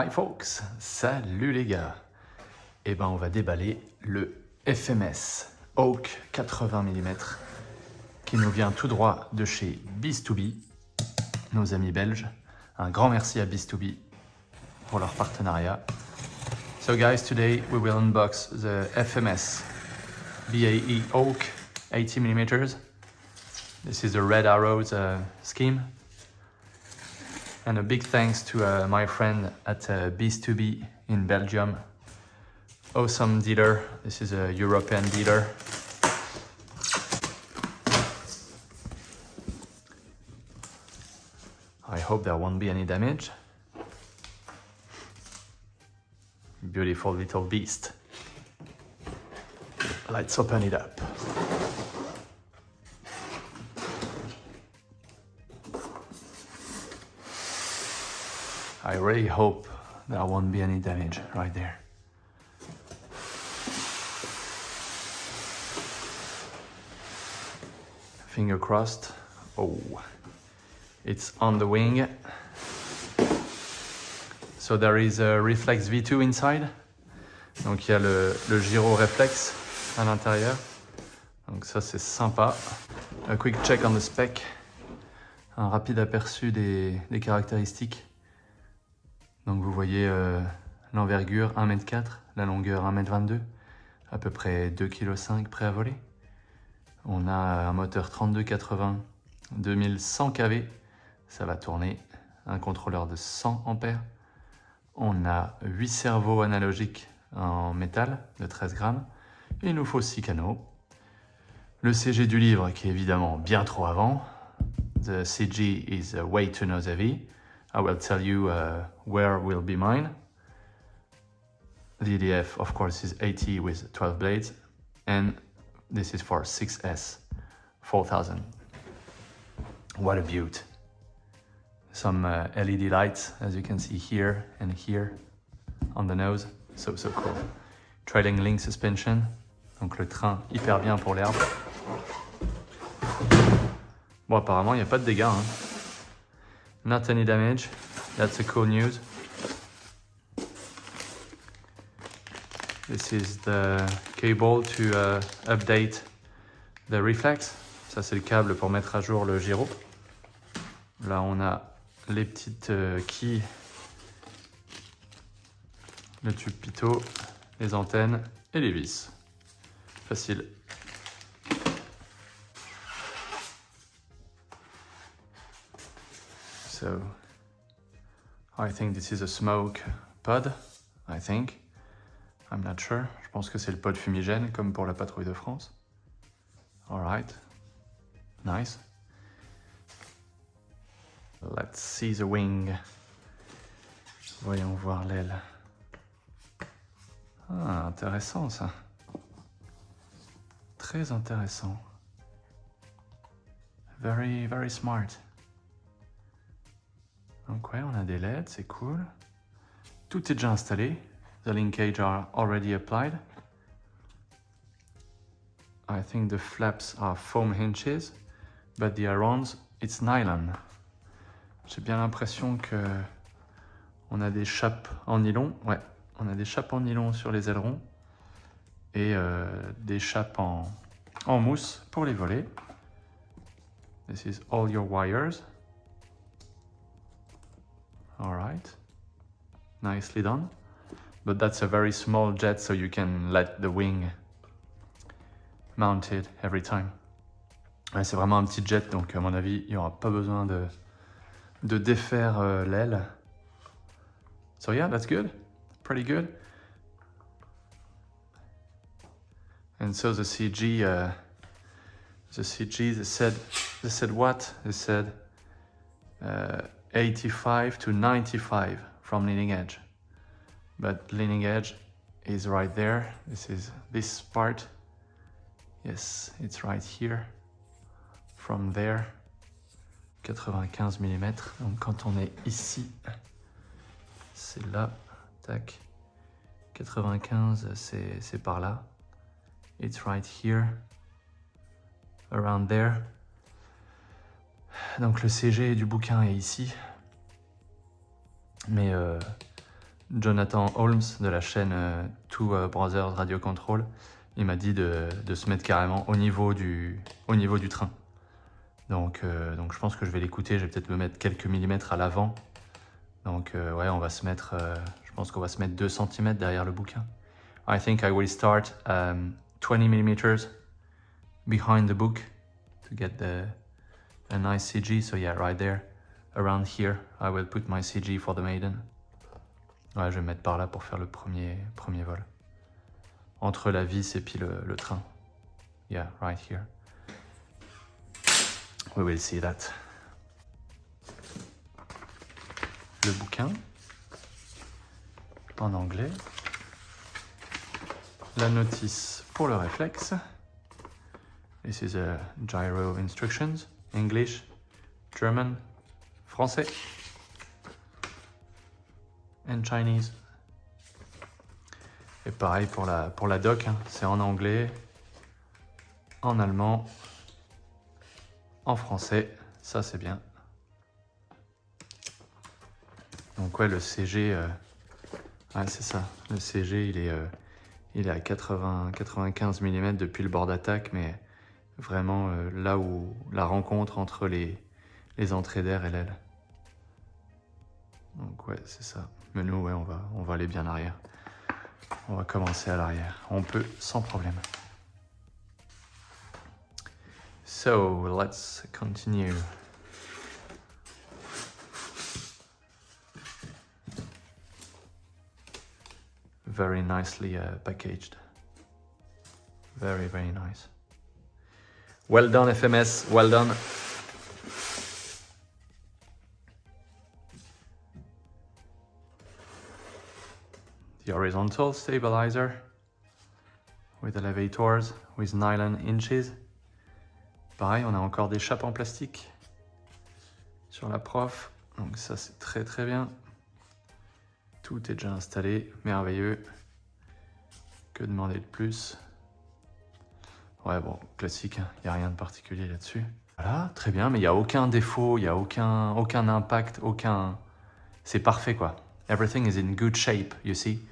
Hi folks, salut les gars. Et ben on va déballer le FMS Hawk 80 mm qui nous vient tout droit de chez BAe, nos amis belges. Un grand merci à BAe pour leur partenariat. So guys, today we will unbox the FMS BAe Hawk 80 mm. This is the Red Arrows scheme. And a big thanks to my friend at BAe in Belgium. Awesome dealer. This is a European dealer. I hope there won't be any damage. Beautiful little beast. Let's open it up. I really hope there won't be any damage right there. Finger crossed. Oh, it's on the wing. So there is a reflex V2 inside. Donc il y a le Gyro reflex à l'intérieur. Donc ça c'est sympa. A quick check on the spec. Un rapide aperçu des caractéristiques. Donc vous voyez l'envergure 1,4 m, la longueur 1,22 m, à peu près 2,5 kg prêt à voler. On a un moteur 3280, 2100 kV, ça va tourner. Un contrôleur de 100 A. On a 8 cerveaux analogiques en métal de 13 grammes. Il nous faut 6 canaux. Le CG du livre qui est évidemment bien trop avant. The CG is way too nose-heavy. I will tell you where will be mine. The EDF, of course, is 80 with 12 blades, and this is for 6S 4000. What a beaut. Some LED lights, as you can see here and here on the nose. So cool. Trailing link suspension, donc le train hyper bien pour l'herbe. Bon, apparemment, il n'y a pas de dégâts. Hein. Not any damage. That's a cool news. This is the cable to update the reflex. Ça, c'est le câble pour mettre à jour le gyro. Là, on a les petites quilles, le tube pitot, les antennes et les vis. Facile. So, I think this is a smoke pod, I think. I'm not sure. Je pense que c'est le pod fumigène, comme pour la patrouille de France. Alright. Nice. Let's see the wing. Voyons voir l'aile. Ah, intéressant ça. Très intéressant. Very, very smart. Donc ouais, on a des LED, c'est cool. Tout est déjà installé. The linkages are already applied. I think the flaps are foam hinges, but the arounds, it's nylon. J'ai bien l'impression que on a des chapes en nylon. Ouais, on a des chapes en nylon sur les ailerons et des chapes en mousse pour les volets. This is all your wires. All right, nicely done. But that's a very small jet, so you can let the wing mount it every time. Ouais, c'est vraiment un petit jet, donc à mon avis, il n'y aura pas besoin de défaire l'aile. So yeah, that's good. Pretty good. And so the CG, they said what? They said 85 to 95 from leading edge. But leading edge is right there. This is this part. Yes, it's right here. From there, 95 mm. Donc quand on est ici, c'est là. Tac. 95, c'est par là. It's right here. Around there. Donc le CG du bouquin est ici. Mais Jonathan Holmes de la chaîne Two Brothers Radio Control, il m'a dit de se mettre carrément au niveau du train. Donc je pense que je vais l'écouter, je vais peut-être me mettre quelques millimètres à l'avant. Donc ouais, on va se mettre, je pense qu'on va se mettre 2 cm derrière le bouquin. I think I will start 20 mm behind the book to get a nice CG. So yeah, right there, around here, I will put my CG for the Maiden. Ouais, je vais me mettre par là pour faire le premier vol. Entre la vis et puis le train. Yeah, right here. We will see that. Le bouquin en anglais. La notice pour le réflexe. This is a gyro instructions. English, German, Français and Chinese. Et pareil pour la doc, hein. C'est en anglais, en allemand, en français. Ça c'est bien. Donc ouais, le CG, ouais, c'est ça. Le CG, il est à 95 mm depuis le bord d'attaque, mais vraiment là où la rencontre entre les entrées d'air et l'aile. Donc ouais, c'est ça. Mais nous, ouais, on va aller bien arrière. On va commencer à l'arrière. On peut sans problème. So, let's continue. Very nicely packaged. Very, very nice. Well done, FMS. Well done. The horizontal stabilizer with elevators with nylon inches. Pareil, on a encore des chapes en plastique sur la prof. Donc ça, c'est très très bien. Tout est déjà installé, merveilleux. Que demander de plus? Ouais, bon, classique, il n'y a rien de particulier là-dessus. Voilà, très bien, mais il n'y a aucun défaut, il n'y a aucun impact, C'est parfait, quoi. Everything is in good shape, you see.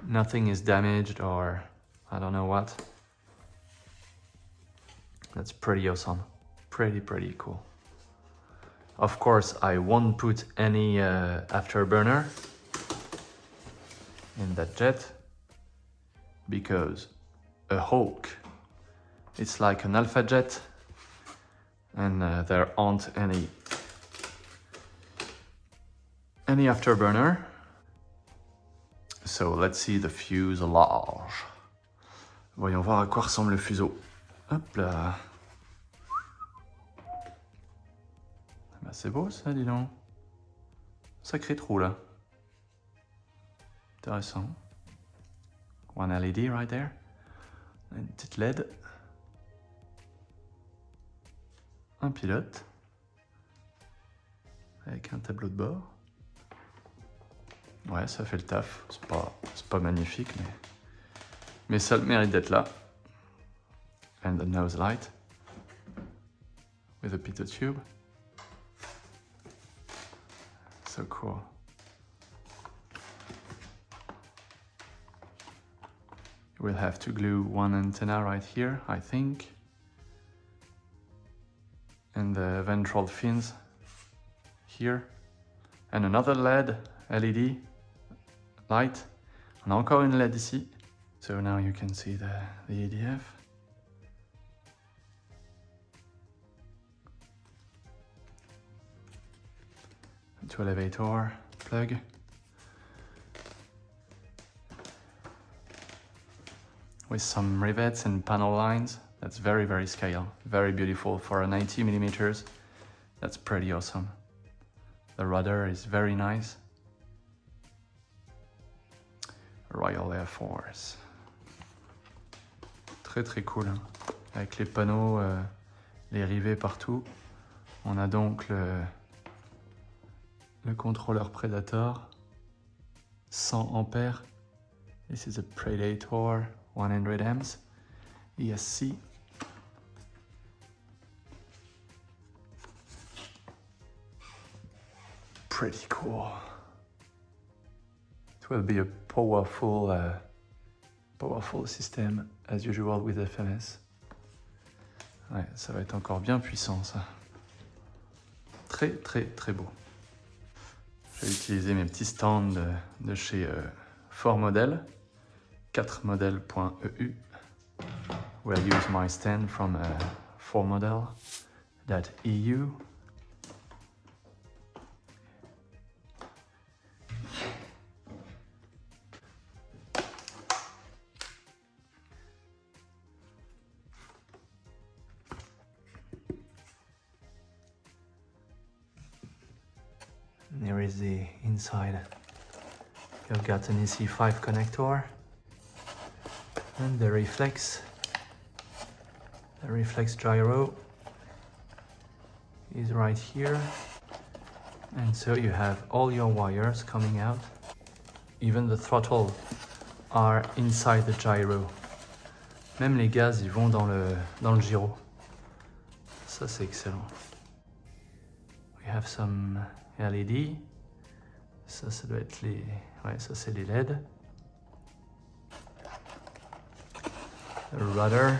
Nothing is damaged or I don't know what. That's pretty awesome. Pretty cool. Of course, I won't put any afterburner in that jet because a Hawk, it's like an alpha jet and there aren't any afterburner. So let's see the fuselage. Voyons voir à quoi ressemble le fuseau. Hop là. Ben c'est beau ça, dis donc. Sacré trou là. Intéressant. One LED right there. Une petite LED. Un pilote. Avec un tableau de bord. Ouais, ça fait le taf. C'est pas magnifique, mais ça a le mérite d'être là. And the nose light. With a pitot tube. So cool. We'll have to glue one antenna right here, I think. And the ventral fins here. And another LED light. On a encore une LED ici. So now you can see the EDF. To elevator plug. With some rivets and panel lines. That's very, very scale. Very beautiful for a 90 mm. That's pretty awesome. The rudder is very nice. Royal Air Force. Très cool. Hein. Avec les panneaux, les rivets partout. On a donc le contrôleur Predator. 100 ampères. This is a Predator 100 amps. ESC. Pretty cool. will be a powerful system as usual with FMS. Ouais, ça va être encore bien puissant ça. Très très très beau. Je vais utiliser mes petits stands de chez 4model, 4model.eu. We'll use my stand from 4model.eu. Here is the inside. You've got an EC5 connector and the reflex gyro is right here, and so you have all your wires coming out. Even the throttle are inside the gyro. Même les gaz ils vont dans le gyro. Ça c'est excellent. We have some LED. Ça doit être les... Ouais, ça c'est les LED. The rudder.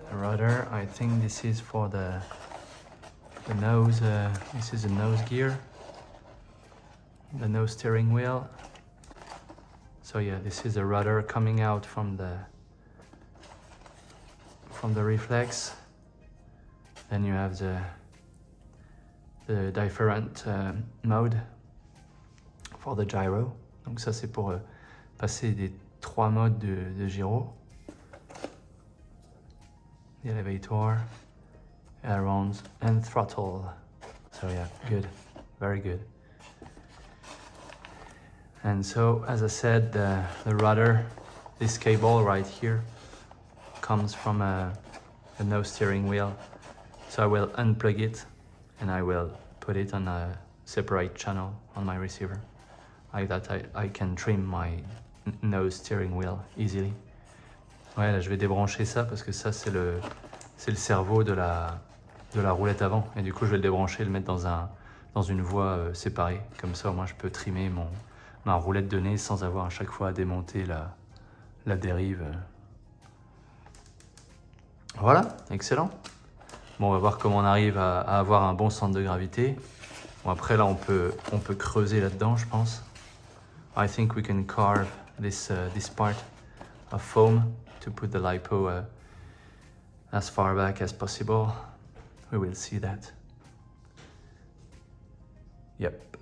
The rudder, I think this is for the nose. This is a nose gear. The nose steering wheel. So yeah, this is a rudder coming out from the reflex. Then you have the different mode for the gyro. Donc ça c'est pour passer des 3 modes de gyro. The elevator, ailerons and throttle. So yeah, good, very good. And so as I said, the rudder, this cable right here comes from a nose steering wheel. So I will unplug it and I will put it on a separate channel on my receiver. Like that I can trim my nose steering wheel easily. Ouais, là je vais débrancher ça parce que ça c'est le cerveau de la roulette avant. Et du coup je vais le débrancher et le mettre dans une voie séparée. Comme ça au moins je peux trimer ma roulette de nez sans avoir à chaque fois à démonter la dérive. Voilà, excellent. Bon, on va voir comment on arrive à avoir un bon centre de gravité. Bon, après là on peut creuser là-dedans je pense. I think we can carve this part of foam to put the LiPo as far back as possible. We will see that. Yep.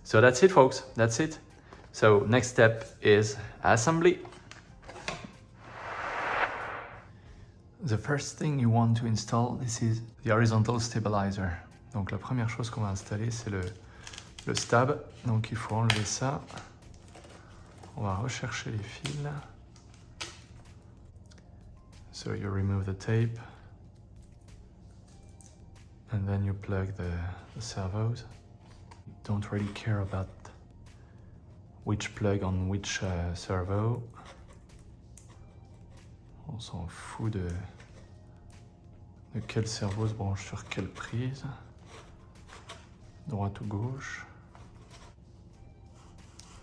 So that's it folks, that's it. So next step is assembly. The first thing you want to install, this is the horizontal stabilizer. Donc la première chose qu'on va installer, c'est le stab. Donc il faut enlever ça. On va rechercher les fils. So you remove the tape. And then you plug the servos. Don't really care about which plug on which servo. On s'en fout de quel servo se branche sur quelle prise. Droite ou gauche.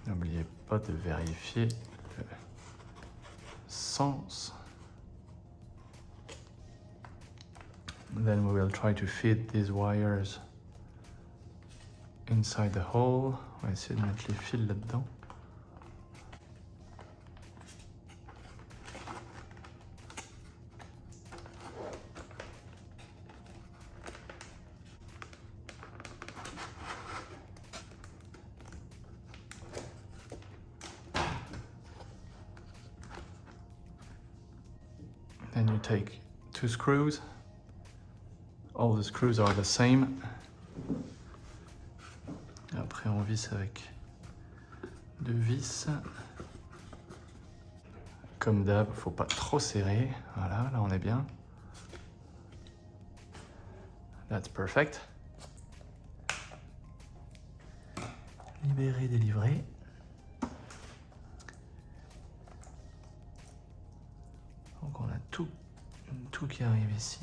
N'oubliez pas de vérifier le sens. Then we will try to fit these wires inside the hole. On va essayer de mettre les fils là-dedans. Then you take 2 screws. All the screws are the same. Après on visse avec 2 vis. Comme d'hab, faut pas trop serrer. Voilà, là on est bien. That's perfect. Libérer, délivrer. Donc on a tout qui arrive ici.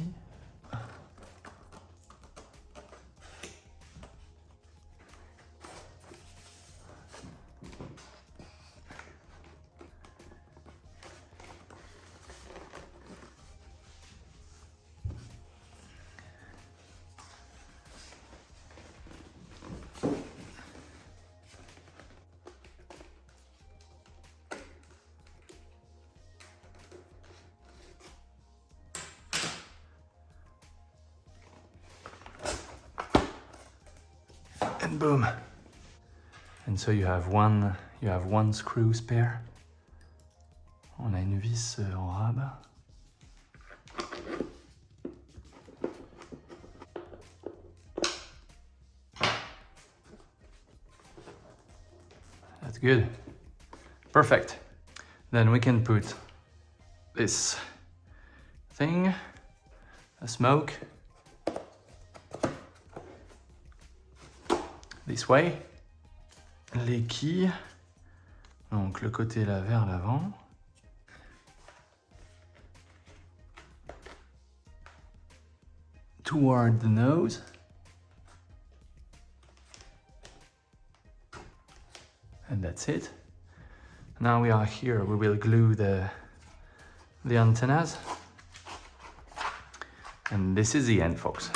boom. And so you have one screw spare. On a une vis en rabat. That's good. Perfect. Then we can put this thing, a smoke, this way. Les quilles, donc le côté là vers l'avant. Toward the nose. And that's it. Now we are here, we will glue the antennas. And this is the end, folks.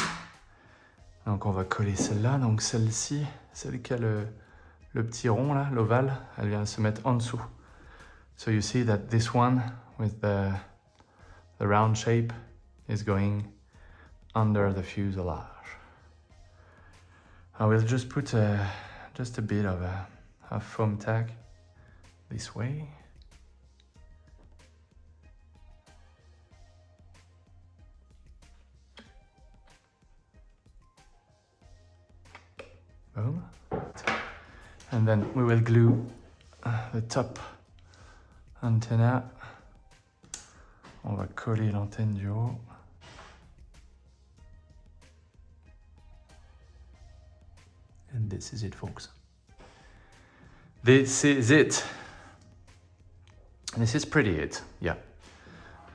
Donc on va coller celle-là, donc celle-ci, celle qui a le petit rond là, l'ovale, elle vient se mettre en dessous. So you see that this one with the round shape is going under the fuselage. I will just put just a bit of a foam tag this way. Boom. And then we will glue the top antenna. On va coller l'antenne du haut. And this is it, folks. This is it. This is pretty it, yeah.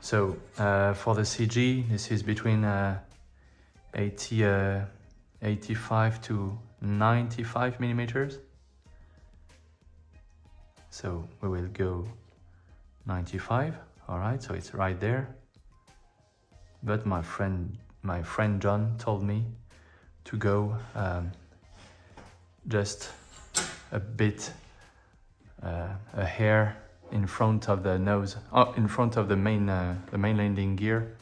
So for the CG, this is between 85 to 95 millimeters. So we will go 95, all right, so it's right there. But my friend John told me to go just a bit, a hair in front of the nose, in front of the main landing gear.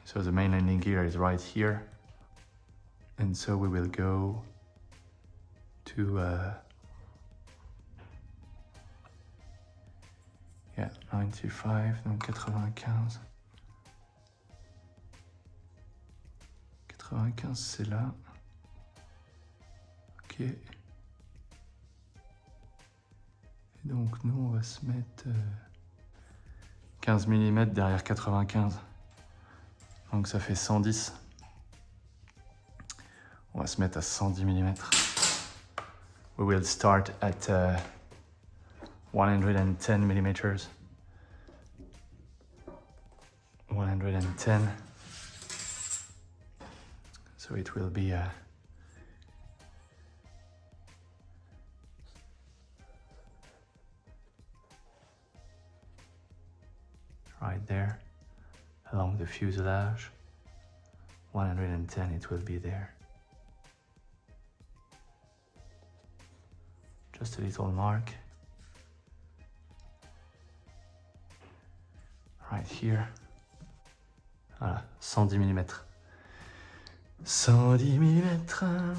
So the main landing gear is right here. And so we will go to, yeah, 95, donc 95. 95, c'est là. Ok. Et donc nous, on va se mettre 15 mm derrière 95. Donc ça fait 110. On va se mettre à 110 mm. We will start at 110 millimeters. 110. So it will be right there along the fuselage. 110, it will be there. Just a little mark right here. Voilà, 110 mm. 110 mm.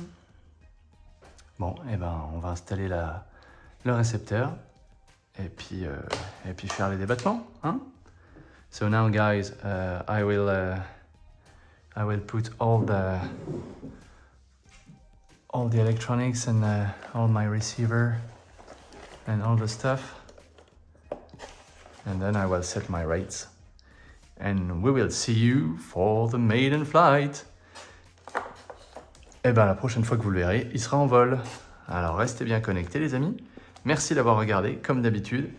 Bon, et ben on va installer le récepteur et puis faire les débattements, hein? So now, guys, I will put all the electronics and all my receiver and all the stuff, and then I will set my rates, and we will see you for the maiden flight. Et ben la prochaine fois que vous le verrez, il sera en vol. Alors restez bien connectés, les amis. Merci d'avoir regardé, comme d'habitude.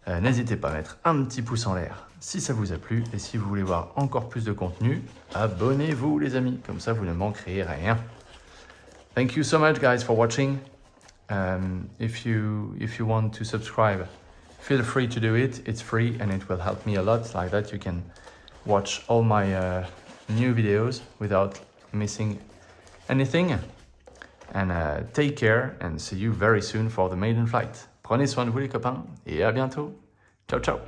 N'hésitez pas à mettre un petit pouce en l'air si ça vous a plu, et si vous voulez voir encore plus de contenu, abonnez-vous, les amis, comme ça vous ne manquerez rien. Thank you so much, guys, for watching. If you want to subscribe, feel free to do it. It's free and it will help me a lot. Like that you can watch all my new videos without missing anything. And take care and see you very soon for the maiden flight. Prenez soin de vous, les copains, et à bientôt. Ciao, ciao.